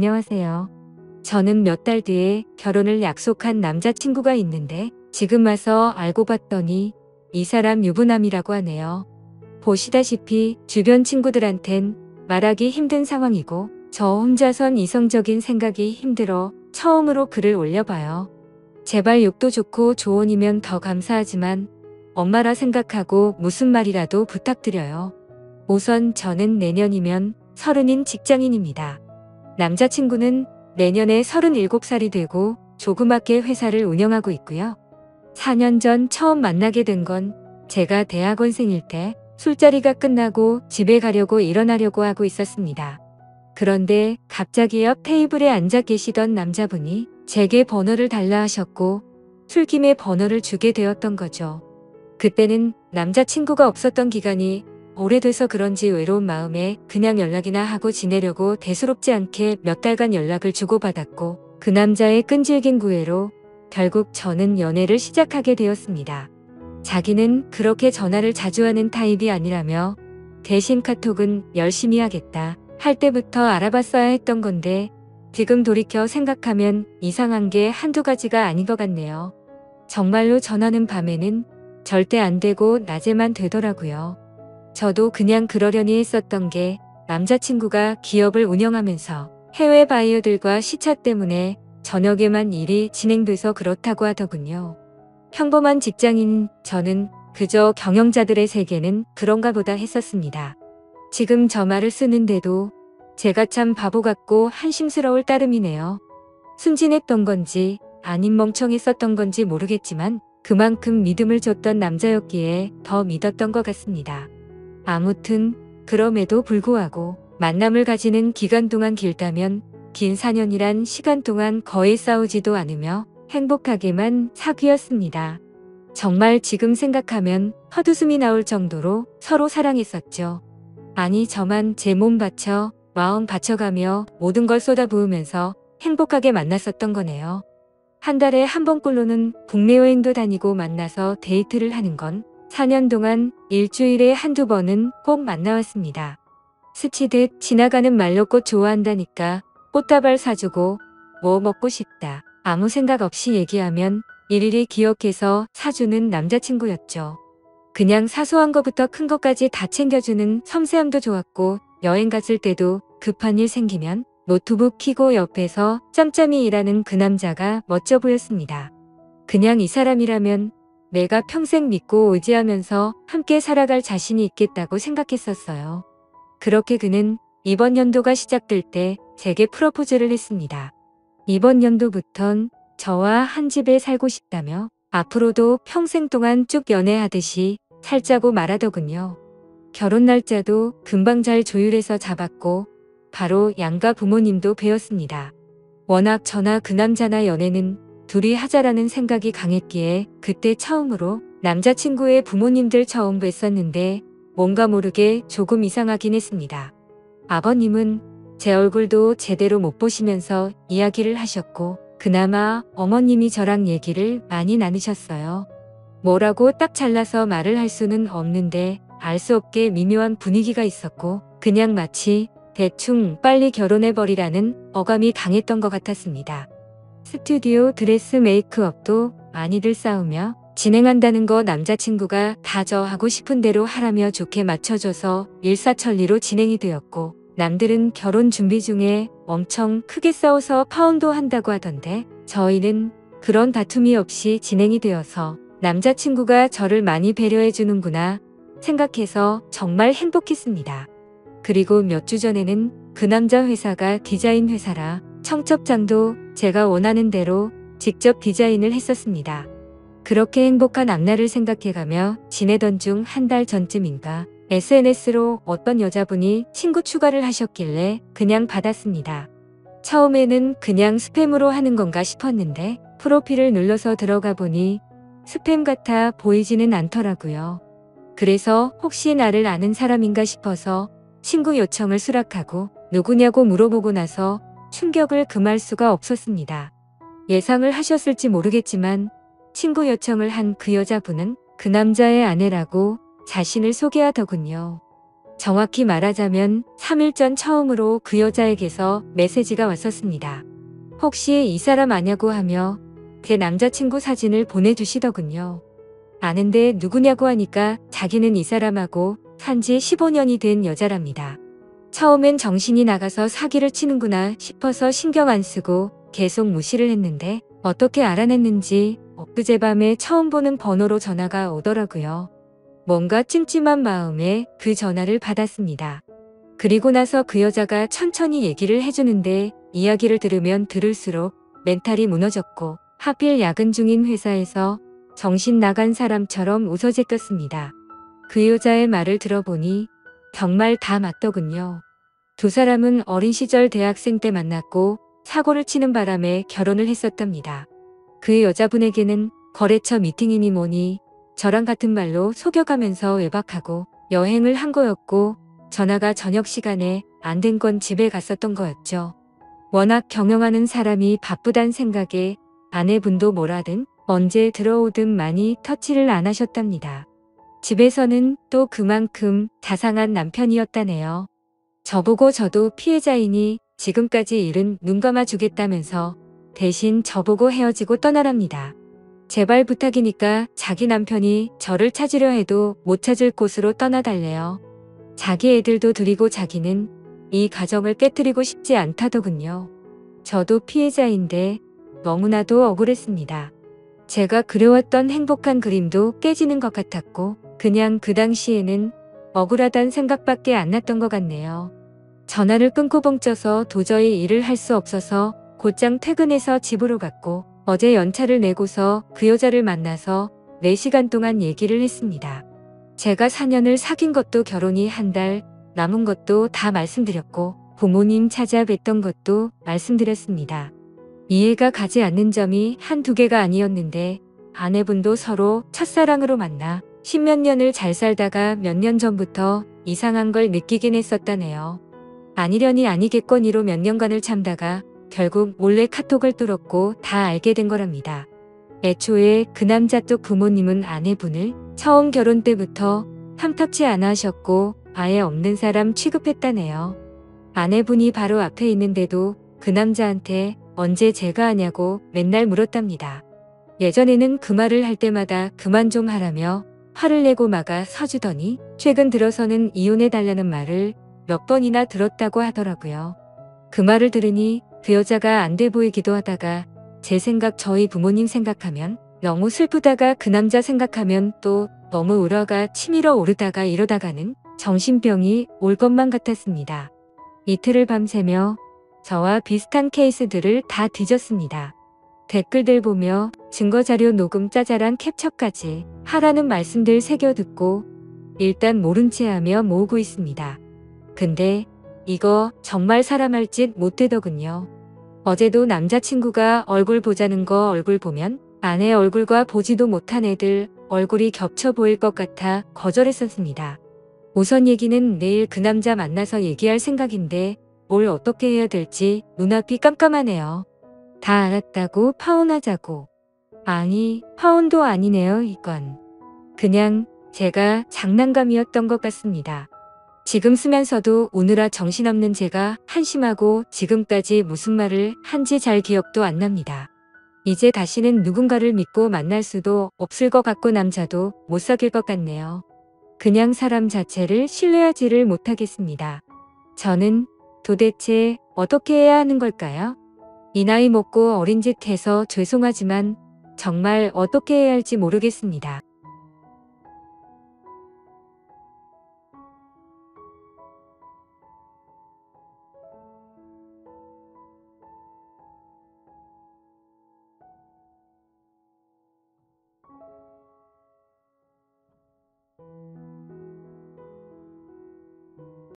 안녕하세요. 저는 몇 달 뒤에 결혼을 약속한 남자친구가 있는데 지금 와서 알고 봤더니 이 사람 유부남이라고 하네요. 보시다시피 주변 친구들한텐 말하기 힘든 상황이고 저 혼자선 이성적인 생각이 힘들어 처음으로 글을 올려봐요. 제발 욕도 좋고 조언이면 더 감사하지만 엄마라 생각하고 무슨 말이라도 부탁드려요. 우선 저는 내년이면 30인 직장인입니다. 남자친구는 내년에 37살이 되고 조그맣게 회사를 운영하고 있고요. 4년 전 처음 만나게 된 건 제가 대학원생일 때 술자리가 끝나고 집에 가려고 일어나려고 하고 있었습니다. 그런데 갑자기 옆 테이블에 앉아 계시던 남자분이 제게 번호를 달라 하셨고 술김에 번호를 주게 되었던 거죠. 그때는 남자친구가 없었던 기간이 오래돼서 그런지 외로운 마음에 그냥 연락이나 하고 지내려고 대수롭지 않게 몇 달간 연락을 주고받았고 그 남자의 끈질긴 구애로 결국 저는 연애를 시작하게 되었습니다. 자기는 그렇게 전화를 자주 하는 타입이 아니라며 대신 카톡은 열심히 하겠다 할 때부터 알아봤어야 했던 건데 지금 돌이켜 생각하면 이상한 게 한두 가지가 아닌 것 같네요. 정말로 전화는 밤에는 절대 안 되고 낮에만 되더라고요. 저도 그냥 그러려니 했었던 게 남자친구가 기업을 운영하면서 해외 바이어들과 시차 때문에 저녁에만 일이 진행돼서 그렇다고 하더군요. 평범한 직장인 저는 그저 경영자들의 세계는 그런가 보다 했었습니다. 지금 저 말을 쓰는데도 제가 참 바보 같고 한심스러울 따름이네요. 순진했던 건지 아님 멍청했었던 건지 모르겠지만 그만큼 믿음을 줬던 남자였기에 더 믿었던 것 같습니다. 아무튼 그럼에도 불구하고 만남을 가지는 기간 동안 길다면 긴 4년이란 시간 동안 거의 싸우지도 않으며 행복하게만 사귀었습니다. 정말 지금 생각하면 헛웃음이 나올 정도로 서로 사랑했었죠. 아니 저만 제 몸 바쳐 마음 바쳐가며 모든 걸 쏟아부으면서 행복하게 만났었던 거네요. 한 달에 한 번꼴로는 국내 여행도 다니고 만나서 데이트를 하는 건 4년 동안 일주일에 한두 번은 꼭 만나왔습니다. 스치듯 지나가는 말로 꽃 좋아한다니까 꽃다발 사주고 뭐 먹고 싶다 아무 생각 없이 얘기하면 일일이 기억해서 사주는 남자친구였죠. 그냥 사소한 것부터 큰 것까지 다 챙겨주는 섬세함도 좋았고 여행 갔을 때도 급한 일 생기면 노트북 켜고 옆에서 짬짬이 일하는 그 남자가 멋져 보였습니다. 그냥 이 사람이라면 내가 평생 믿고 의지하면서 함께 살아갈 자신이 있겠다고 생각했었어요. 그렇게 그는 이번 연도가 시작될 때 제게 프로포즈를 했습니다. 이번 연도부턴 저와 한 집에 살고 싶다며 앞으로도 평생 동안 쭉 연애하듯이 살자고 말하더군요. 결혼 날짜도 금방 잘 조율해서 잡았고 바로 양가 부모님도 뵈었습니다. 워낙 저나 그 남자나 연애는 둘이 하자라는 생각이 강했기에 그때 처음으로 남자친구의 부모님들 처음 뵀었는데 뭔가 모르게 조금 이상하긴 했습니다. 아버님은 제 얼굴도 제대로 못 보시면서 이야기를 하셨고 그나마 어머님이 저랑 얘기를 많이 나누셨어요. 뭐라고 딱 잘라서 말을 할 수는 없는데 알 수 없게 미묘한 분위기가 있었고 그냥 마치 대충 빨리 결혼해버리라는 어감이 강했던 것 같았습니다. 스튜디오 드레스 메이크업도 많이들 싸우며 진행한다는 거 남자친구가 다 저 하고 싶은 대로 하라며 좋게 맞춰줘서 일사천리로 진행이 되었고 남들은 결혼 준비 중에 엄청 크게 싸워서 파혼도 한다고 하던데 저희는 그런 다툼이 없이 진행이 되어서 남자친구가 저를 많이 배려해 주는구나 생각해서 정말 행복했습니다. 그리고 몇 주 전에는 그 남자 회사가 디자인 회사라 청첩장도 제가 원하는 대로 직접 디자인을 했었습니다. 그렇게 행복한 앞날을 생각해가며 지내던 중 한 달 전쯤인가 SNS로 어떤 여자분이 친구 추가를 하셨길래 그냥 받았습니다. 처음에는 그냥 스팸으로 하는 건가 싶었는데 프로필을 눌러서 들어가 보니 스팸 같아 보이지는 않더라고요. 그래서 혹시 나를 아는 사람인가 싶어서 친구 요청을 수락하고 누구냐고 물어보고 나서 충격을 금할 수가 없었습니다. 예상을 하셨을지 모르겠지만 친구 요청을 한 그 여자분은 그 남자의 아내라고 자신을 소개하더군요. 정확히 말하자면 3일 전 처음으로 그 여자에게서 메시지가 왔었습니다. 혹시 이 사람 아냐고 하며 제 남자친구 사진을 보내주시더군요. 아는데 누구냐고 하니까 자기는 이 사람하고 산지 15년이 된 여자랍니다. 처음엔 정신이 나가서 사기를 치는구나 싶어서 신경 안 쓰고 계속 무시를 했는데 어떻게 알아냈는지 엊그제 밤에 처음 보는 번호로 전화가 오더라고요. 뭔가 찜찜한 마음에 그 전화를 받았습니다. 그리고 나서 그 여자가 천천히 얘기를 해주는데 이야기를 들으면 들을수록 멘탈이 무너졌고 하필 야근 중인 회사에서 정신 나간 사람처럼 웃어제꼈습니다. 그 여자의 말을 들어보니 정말 다 맞더군요. 두 사람은 어린 시절 대학생 때 만났고 사고를 치는 바람에 결혼을 했었답니다. 그 여자분에게는 거래처 미팅이니 뭐니 저랑 같은 말로 속여가면서 외박하고 여행을 한 거였고 전화가 저녁 시간에 안 된 건 집에 갔었던 거였죠. 워낙 경영하는 사람이 바쁘단 생각에 아내분도 뭐라든 언제 들어오든 많이 터치를 안 하셨답니다. 집에서는 또 그만큼 자상한 남편이었다네요. 저보고 저도 피해자이니 지금까지 일은 눈 감아주겠다면서 대신 저보고 헤어지고 떠나랍니다. 제발 부탁이니까 자기 남편이 저를 찾으려 해도 못 찾을 곳으로 떠나달래요. 자기 애들도 드리고 자기는 이 가정을 깨뜨리고 싶지 않다더군요. 저도 피해자인데 너무나도 억울했습니다. 제가 그려왔던 행복한 그림도 깨지는 것 같았고 그냥 그 당시에는 억울하단 생각밖에 안 났던 것 같네요. 전화를 끊고 벙쪄서 도저히 일을 할 수 없어서 곧장 퇴근해서 집으로 갔고 어제 연차를 내고서 그 여자를 만나서 4시간 동안 얘기를 했습니다. 제가 4년을 사귄 것도 결혼이 한 달 남은 것도 다 말씀드렸고 부모님 찾아뵀던 것도 말씀드렸습니다. 이해가 가지 않는 점이 한두 개가 아니었는데 아내분도 서로 첫사랑으로 만나 10몇 년을 잘 살다가 몇 년 전부터 이상한 걸 느끼긴 했었다네요. 아니려니 아니겠거니로 몇 년간을 참다가 결국 몰래 카톡을 뚫었고 다 알게 된 거랍니다. 애초에 그 남자 쪽 부모님은 아내분을 처음 결혼 때부터 탐탁치 않아 하셨고 아예 없는 사람 취급했다네요. 아내분이 바로 앞에 있는데도 그 남자한테 언제 제가 하냐고 맨날 물었답니다. 예전에는 그 말을 할 때마다 그만 좀 하라며 화를 내고 막아 서주더니 최근 들어서는 이혼해달라는 말을 몇 번이나 들었다고 하더라고요. 그 말을 들으니 그 여자가 안 돼 보이기도 하다가 제 생각 저희 부모님 생각하면 너무 슬프다가 그 남자 생각하면 또 너무 울어가 치밀어 오르다가 이러다가는 정신병이 올 것만 같았습니다. 이틀을 밤새며 저와 비슷한 케이스들을 다 뒤졌습니다. 댓글들 보며 증거자료 녹음 짜잘한 캡처까지 하라는 말씀들 새겨 듣고 일단 모른 채 하며 모으고 있습니다. 근데 이거 정말 사람 할 짓 못되더군요. 어제도 남자친구가 얼굴 보자는 거 얼굴 보면 아내 얼굴과 보지도 못한 애들 얼굴이 겹쳐 보일 것 같아 거절했었습니다. 우선 얘기는 내일 그 남자 만나서 얘기할 생각인데 뭘 어떻게 해야 될지 눈앞이 깜깜하네요. 다 알았다고 파혼하자고. 아니, 파혼도 아니네요, 이건. 그냥 제가 장난감이었던 것 같습니다. 지금 쓰면서도 우느라 정신없는 제가 한심하고 지금까지 무슨 말을 한지 잘 기억도 안 납니다. 이제 다시는 누군가를 믿고 만날 수도 없을 것 같고 남자도 못 사귈 것 같네요. 그냥 사람 자체를 신뢰하지를 못하겠습니다. 저는 도대체 어떻게 해야 하는 걸까요? 이 나이 먹고 어린 짓 해서 죄송하지만 정말 어떻게 해야 할지 모르겠습니다.